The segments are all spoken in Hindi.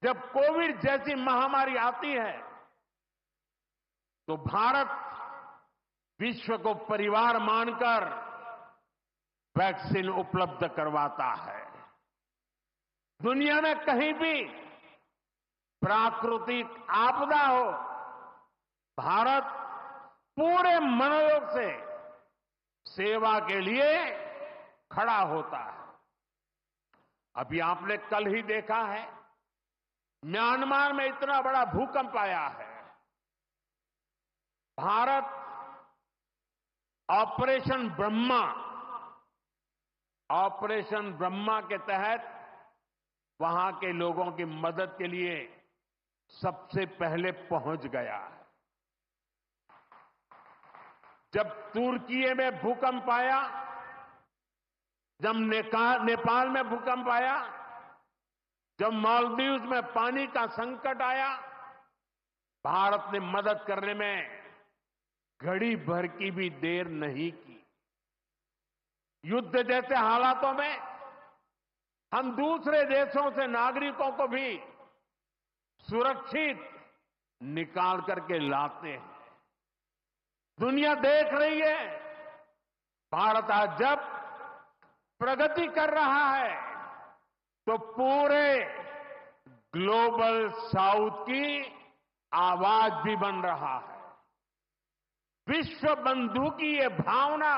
जब कोविड जैसी महामारी आती है तो भारत विश्व को परिवार मानकर वैक्सीन उपलब्ध करवाता है। दुनिया में कहीं भी प्राकृतिक आपदा हो, भारत पूरे मनोयोग से सेवा के लिए खड़ा होता है। अभी आपने कल ही देखा है, म्यांमार में इतना बड़ा भूकंप आया है। भारत ऑपरेशन ब्रह्मा के तहत वहां के लोगों की मदद के लिए सबसे पहले पहुंच गया है। जब तुर्की में भूकंप आया, जब नेपाल में भूकंप आया, जब मालदीव्स में पानी का संकट आया, भारत ने मदद करने में घड़ी भर की भी देर नहीं की। युद्ध जैसे हालातों में हम दूसरे देशों से नागरिकों को भी सुरक्षित निकाल करके लाते हैं। दुनिया देख रही है, भारत आज जब प्रगति कर रहा है तो पूरे ग्लोबल साउथ की आवाज भी बन रहा है। विश्व बंधु की ये भावना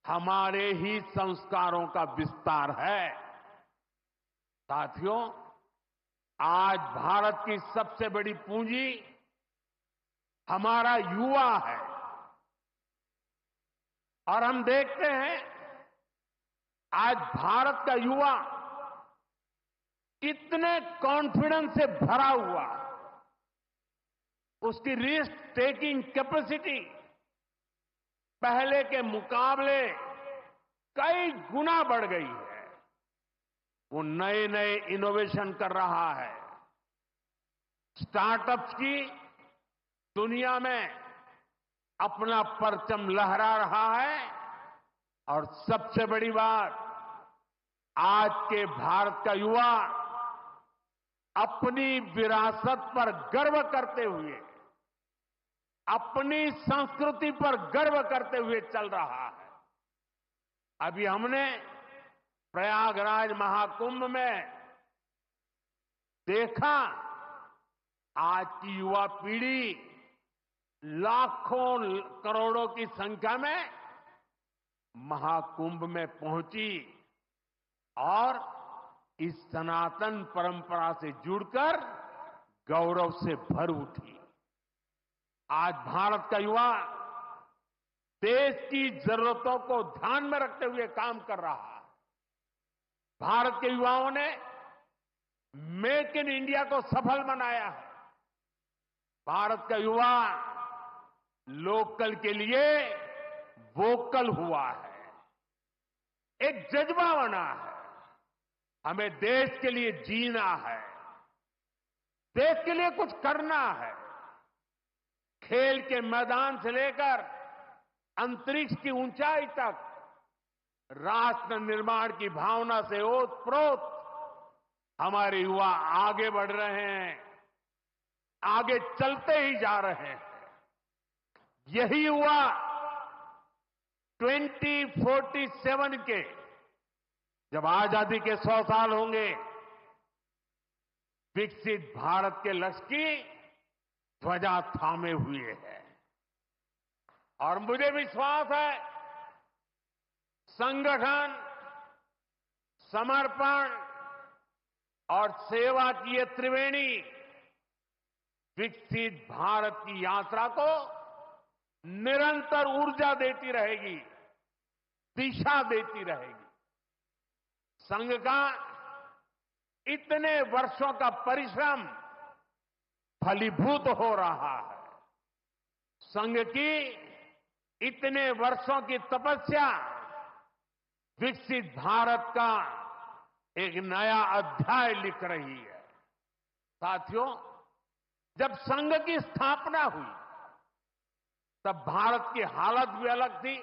हमारे ही संस्कारों का विस्तार है। साथियों, आज भारत की सबसे बड़ी पूंजी हमारा युवा है और हम देखते हैं आज भारत का युवा कितने कॉन्फिडेंस से भरा हुआ है। उसकी रिस्क टेकिंग कैपेसिटी पहले के मुकाबले कई गुना बढ़ गई है। वो नए नए इनोवेशन कर रहा है, स्टार्टअप्स की दुनिया में अपना परचम लहरा रहा है। और सबसे बड़ी बात, आज के भारत का युवा अपनी विरासत पर गर्व करते हुए, अपनी संस्कृति पर गर्व करते हुए चल रहा है। अभी हमने प्रयागराज महाकुंभ में देखा, आज की युवा पीढ़ी लाखों करोड़ों की संख्या में महाकुंभ में पहुंची और इस सनातन परंपरा से जुड़कर गौरव से भर उठी। आज भारत का युवा देश की जरूरतों को ध्यान में रखते हुए काम कर रहा है। भारत के युवाओं ने मेक इन इंडिया को सफल बनाया है। भारत का युवा लोकल के लिए वोकल हुआ है। एक जज्बा बना है, हमें देश के लिए जीना है, देश के लिए कुछ करना है। खेल के मैदान से लेकर अंतरिक्ष की ऊंचाई तक राष्ट्र निर्माण की भावना से ओतप्रोत हमारे युवा आगे बढ़ रहे हैं, आगे चलते ही जा रहे हैं। यही युवा 2047 के जब आजादी के 100 साल होंगे, विकसित भारत के लक्ष्य की ध्वजा थामे हुए है। और मुझे विश्वास है, संगठन, समर्पण और सेवा की ये त्रिवेणी विकसित भारत की यात्रा को निरंतर ऊर्जा देती रहेगी, दिशा देती रहेगी। संघ का इतने वर्षों का परिश्रम फलीभूत हो रहा है। संघ की इतने वर्षों की तपस्या विकसित भारत का एक नया अध्याय लिख रही है। साथियों, जब संघ की स्थापना हुई तब भारत की हालत भी अलग थी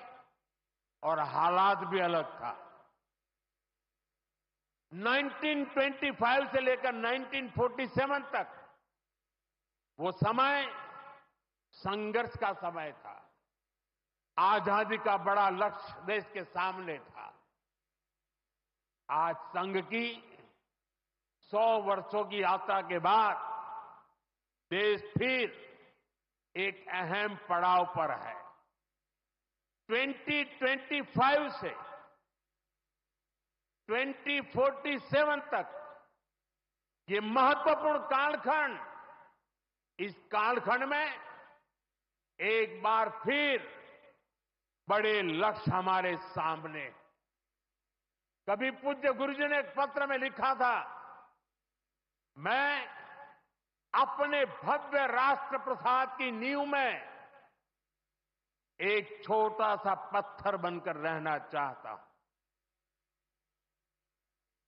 और हालात भी अलग था। 1925 से लेकर 1947 तक वो समय संघर्ष का समय था। आजादी का बड़ा लक्ष्य देश के सामने था। आज संघ की 100 वर्षों की यात्रा के बाद देश फिर एक अहम पड़ाव पर है। 2025 से 2047 तक ये महत्वपूर्ण कालखंड, इस कालखंड में एक बार फिर बड़े लक्ष्य हमारे सामने। कभी पूज्य गुरुजी ने एक पत्र में लिखा था, मैं अपने भव्य राष्ट्र प्रसाद की नींव में एक छोटा सा पत्थर बनकर रहना चाहता हूं।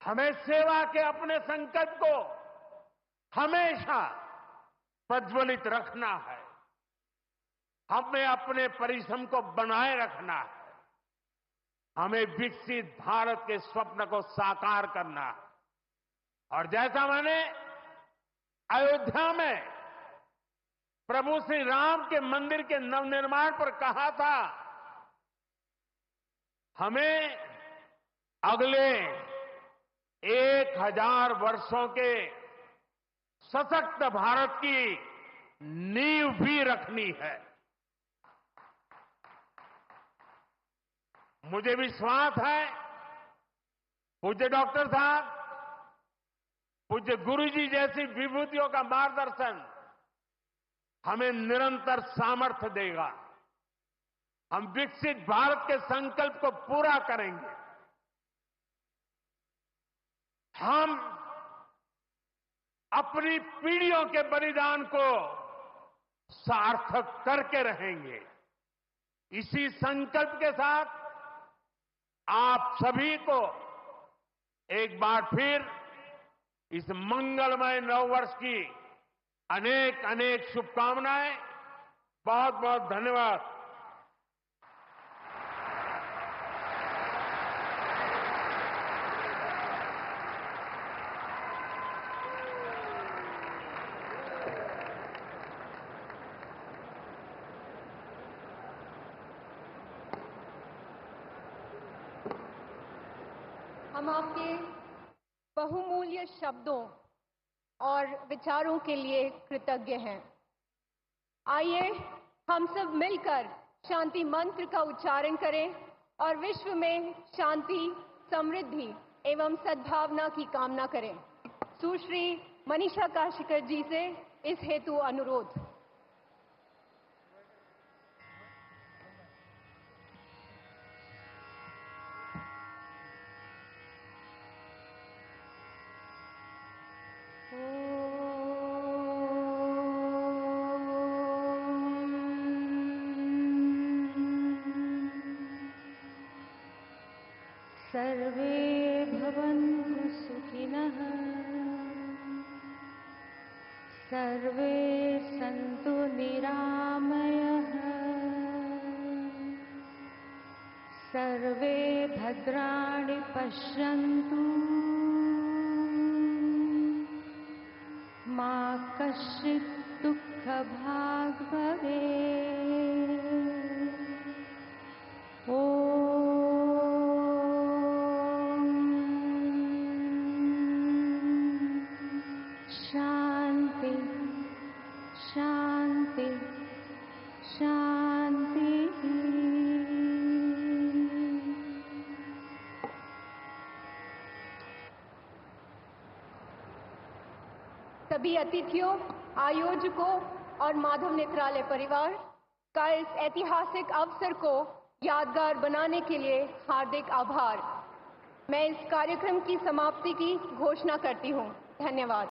हमें सेवा के अपने संकल्प को हमेशा प्रज्वलित रखना है। हमें अपने परिश्रम को बनाए रखना है। हमें विकसित भारत के स्वप्न को साकार करना है। और जैसा मैंने अयोध्या में प्रभु श्री राम के मंदिर के नवनिर्माण पर कहा था, हमें अगले 1000 वर्षों के सशक्त भारत की नींव भी रखनी है। मुझे विश्वास है पूज्य डॉक्टर साहब, पूज्य गुरुजी जैसी विभूतियों का मार्गदर्शन हमें निरंतर सामर्थ्य देगा। हम विकसित भारत के संकल्प को पूरा करेंगे। हम अपनी पीढ़ियों के बलिदान को सार्थक करके रहेंगे। इसी संकल्प के साथ आप सभी को एक बार फिर इस मंगलमय नववर्ष की अनेक अनेक शुभकामनाएं। बहुत बहुत धन्यवाद। हम आपके बहुमूल्य शब्दों और विचारों के लिए कृतज्ञ हैं। आइए हम सब मिलकर शांति मंत्र का उच्चारण करें और विश्व में शांति, समृद्धि एवं सद्भावना की कामना करें। सुश्री मनीषा काशीकर जी से इस हेतु अनुरोध। सर्वे भवन्तु सुखिनः, सर्वे सन्तु निरामयः, सर्वे भद्राणि पश्यन्तु, मा कश्चित् दुःखभाग् भवेत्। शांति शांति शांति। सभी अतिथियों, आयोजकों और माधव नेत्रालय परिवार का इस ऐतिहासिक अवसर को यादगार बनाने के लिए हार्दिक आभार। मैं इस कार्यक्रम की समाप्ति की घोषणा करती हूँ। धन्यवाद।